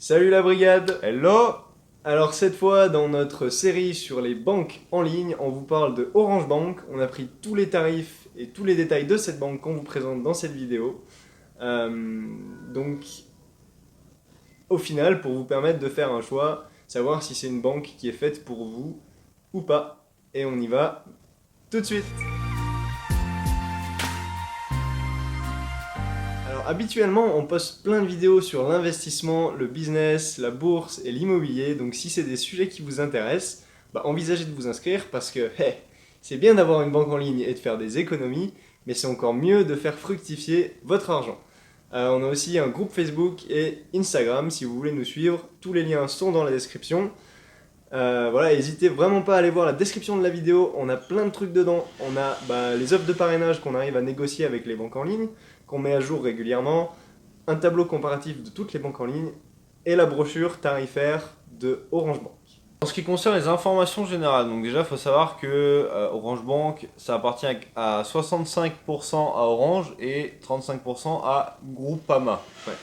Salut la brigade! Hello! Alors cette fois, dans notre série sur les banques en ligne, on vous parle de Orange Bank. On a pris tous les tarifs et tous les détails de cette banque qu'on vous présente dans cette vidéo. Donc, au final, pour vous permettre de faire un choix, savoir si c'est une banque qui est faite pour vous ou pas. Et on y va tout de suite! Alors habituellement, on poste plein de vidéos sur l'investissement, le business, la bourse et l'immobilier. Donc si c'est des sujets qui vous intéressent, envisagez de vous inscrire parce que c'est bien d'avoir une banque en ligne et de faire des économies, mais c'est encore mieux de faire fructifier votre argent. On a aussi un groupe Facebook et Instagram si vous voulez nous suivre. Tous les liens sont dans la description. Voilà, n'hésitez vraiment pas à aller voir la description de la vidéo, on a plein de trucs dedans. On a les offres de parrainage qu'on arrive à négocier avec les banques en ligne, qu'on met à jour régulièrement, un tableau comparatif de toutes les banques en ligne, et la brochure tarifaire de Orange Bank. En ce qui concerne les informations générales, donc déjà il faut savoir que Orange Bank, ça appartient à 65% à Orange et 35% à Groupama. Ouais.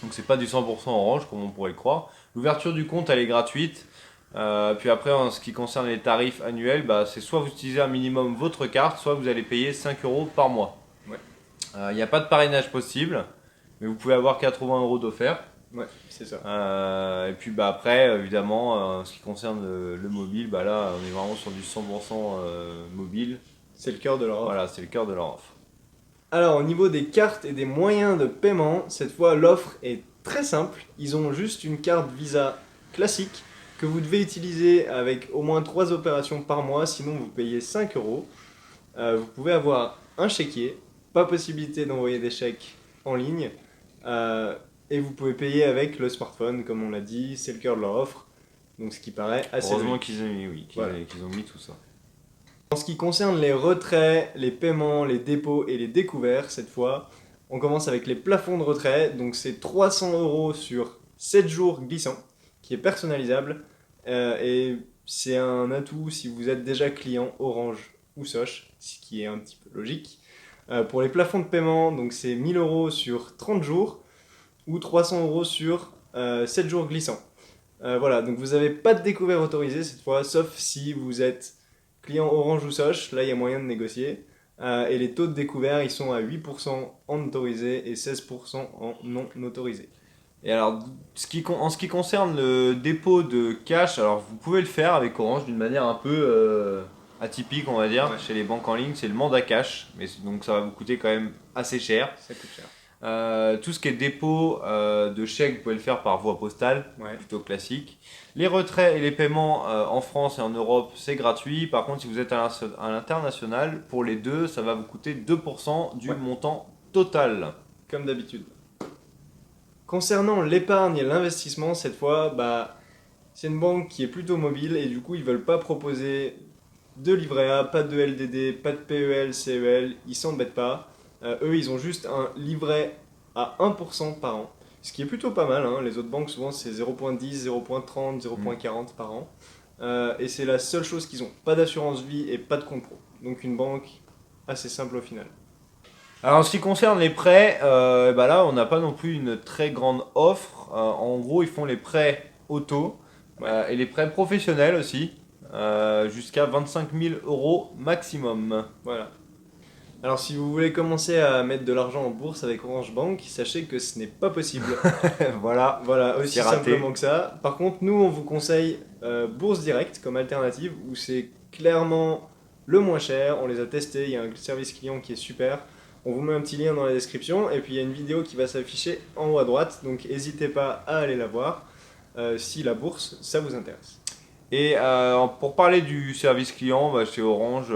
Donc c'est pas du 100% Orange comme on pourrait le croire. L'ouverture du compte elle est gratuite. Puis après en ce qui concerne les tarifs annuels, c'est soit vous utilisez un minimum votre carte, soit vous allez payer 5 € par mois. Il n'y a pas de parrainage possible, mais vous pouvez avoir 80 € d'offert. Ouais, c'est ça. Et puis après, évidemment, en ce qui concerne le mobile, là on est vraiment sur du 100% mobile. C'est le cœur de leur offre. Voilà, c'est le cœur de leur offre. Alors au niveau des cartes et des moyens de paiement, cette fois l'offre est très simple. Ils ont juste une carte Visa classique que vous devez utiliser avec au moins 3 opérations par mois, sinon vous payez 5 €. Vous pouvez avoir un chéquier, pas possibilité d'envoyer des chèques en ligne, et vous pouvez payer avec le smartphone, comme on l'a dit, c'est le cœur de leur offre, donc ce qui paraît assez Heureusement logique. qu'ils ont mis, oui, qu'ils ont mis tout ça. En ce qui concerne les retraits, les paiements, les dépôts et les découverts, cette fois, on commence avec les plafonds de retrait, donc c'est 300 € sur 7 jours glissants, qui est personnalisable, et c'est un atout si vous êtes déjà client Orange ou Soch, ce qui est un petit peu logique. Pour les plafonds de paiement, donc c'est 1000 € sur 30 jours ou 300 € sur 7 jours glissants. Voilà, donc vous n'avez pas de découvert autorisé cette fois, sauf si vous êtes client Orange ou Soch, là il y a moyen de négocier. Et les taux de découvert, ils sont à 8% en autorisé et 16% en non autorisé. Et alors, en ce qui concerne le dépôt de cash, alors vous pouvez le faire avec Orange d'une manière un peu atypique, on va dire, Ouais. chez les banques en ligne, c'est le mandat cash, mais donc ça va vous coûter quand même assez cher. Ça coûte cher. Tout ce qui est dépôt de chèques, vous pouvez le faire par voie postale, Ouais. plutôt classique. Les retraits et les paiements en France et en Europe, c'est gratuit. Par contre, si vous êtes à l'international, pour les deux, ça va vous coûter 2% du montant total. Comme d'habitude. Concernant l'épargne et l'investissement, cette fois, c'est une banque qui est plutôt mobile et du coup, ils veulent pas proposer de livret A, pas de LDD, pas de PEL, CEL, ils s'embêtent pas. Eux, ils ont juste un livret à 1% par an, ce qui est plutôt pas mal, hein. Les autres banques, souvent, c'est 0,10, 0,30, 0,40 par an. Et c'est la seule chose qu'ils ont. Pas d'assurance vie et pas de compte pro. Donc une banque assez simple au final. Alors, en ce qui concerne les prêts, là, on n'a pas non plus une très grande offre. En gros, ils font les prêts auto et les prêts professionnels aussi, jusqu'à 25 000 € maximum. Voilà. Alors si vous voulez commencer à mettre de l'argent en bourse avec Orange Bank, sachez que ce n'est pas possible. Voilà. Voilà, aussi C'est raté. simplement que ça. Par contre, nous, on vous conseille Bourse Direct comme alternative, où c'est clairement le moins cher. On les a testés, il y a un service client qui est super. On vous met un petit lien dans la description, et puis il y a une vidéo qui va s'afficher en haut à droite, donc n'hésitez pas à aller la voir si la bourse, ça vous intéresse. Et pour parler du service client, chez Orange,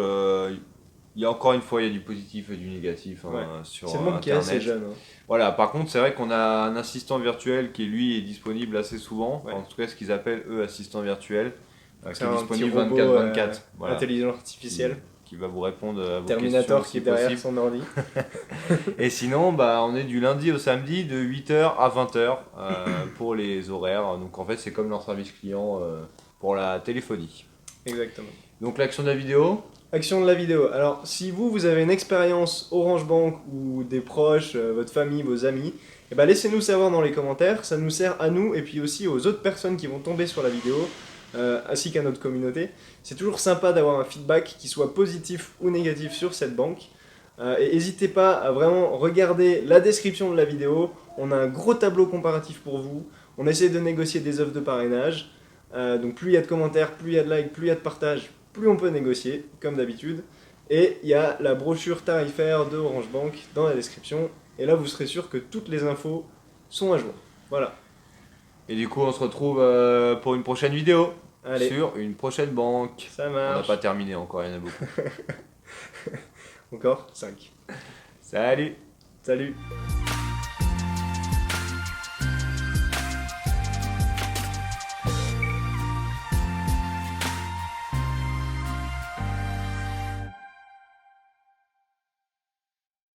il y a encore une fois, il y a du positif et du négatif sur C'est le monde qui est assez jeune. Hein. Voilà, par contre, c'est vrai qu'on a un assistant virtuel qui, lui, est disponible assez souvent. Ouais. En tout cas, ce qu'ils appellent, eux, assistant virtuel, qui C'est est un disponible petit robot 24/24. Voilà, intelligence artificielle. qui va vous répondre à vos Terminator questions qui est si derrière possible. son ordi. Et sinon, on est du lundi au samedi de 8h à 20h pour les horaires. Donc en fait, c'est comme leur service client pour la téléphonie. Exactement. Donc l'action de la vidéo. Action de la vidéo. Alors, si vous avez une expérience Orange Bank ou des proches, votre famille, vos amis, Et bah laissez-nous savoir dans les commentaires, ça nous sert à nous et puis aussi aux autres personnes qui vont tomber sur la vidéo, ainsi qu'à notre communauté. C'est toujours sympa d'avoir un feedback qui soit positif ou négatif sur cette banque. Et n'hésitez pas à vraiment regarder la description de la vidéo, on a un gros tableau comparatif pour vous, on essaie de négocier des offres de parrainage, donc plus il y a de commentaires, plus il y a de likes, plus il y a de partages, plus on peut négocier, comme d'habitude. Et il y a la brochure tarifaire de Orange Bank dans la description. Et là, vous serez sûr que toutes les infos sont à jour. Voilà. Et du coup, on se retrouve pour une prochaine vidéo. Allez. Sur une prochaine banque. Ça On n'a marche. pas terminé encore, il y en a beaucoup. Encore 5. Salut! Salut.